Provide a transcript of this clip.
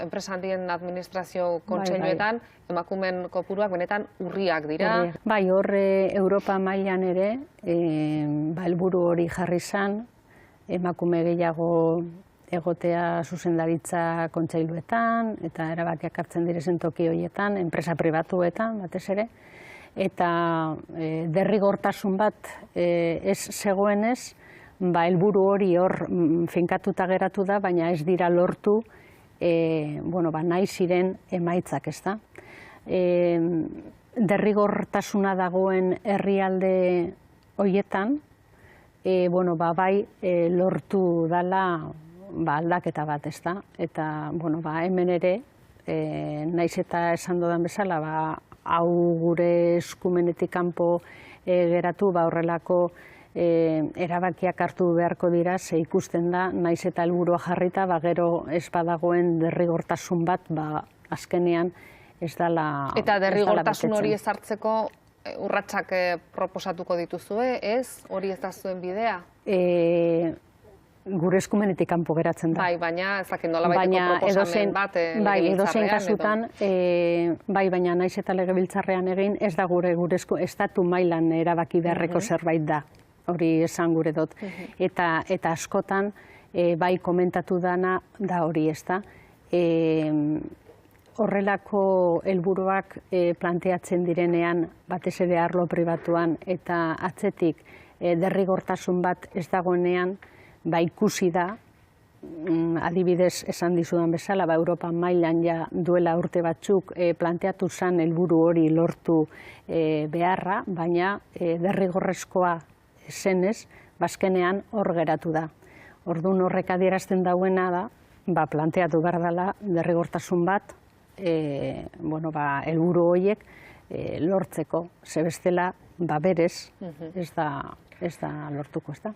Enpresa handien administrazio kontseiluetan emakumeen kopuruak benetan urriak dira. Bai, hor Europa mailan ere helburu hori jarri izan, emakume gehiago egotea zuzendaritza kontseiluetan eta erabakiak hartzen direzen toki horietan, enpresa pribatuetan batez ere, eta derrigortasun bat ez zegoenez, helburu hori hor finkatuta geratu da, baina ez dira lortu nahi ziren emaitzak, ez da. Derrigortasuna dagoen herrialde horietan, bai lortu dala aldaketa bat, ez da. Eta hemen ere, naiz eta esan dudan bezala, hau gure eskumenetik kanpo geratu, horrelako erabakiak hartu beharko dira, ze ikusten da, naiz eta helburua jarrita, gero ez badagoen derrigortasun bat, azkenean ez dala betetzen. Eta derrigortasun hori ezartzeko urratsak proposatuko dituzue, ez? Hori ez da zuen bidea? Gure eskumenetik kanpo geratzen da. Bai, baina ezakit nolabaiteko proposamen bat legebiltzarrean. Edozein kasutan, baina naiz eta legebiltzarrean egin, ez da gure estatu mailan erabaki beharreko zerbait da. Hori esan gure dut. Eta askotan, bai komentatu dana da hori, ez da. Horrelako helburuak planteatzen direnean, batez ere arlo pribatuan, eta atzetik derrigortasun bat ez dagoenean, ikusi da, adibidez esan dizudan bezala, Europa mailan duela urte batzuk planteatu zen helburu hori lortu beharra, baina derrigorrezkoa zenez, azkenean hor geratu da. Orduan horrek adierazten dauena da, planteatu behar dela derrigortasun bat, helburu horiek lortzeko, ze bestela berez ez da lortuko, ez da.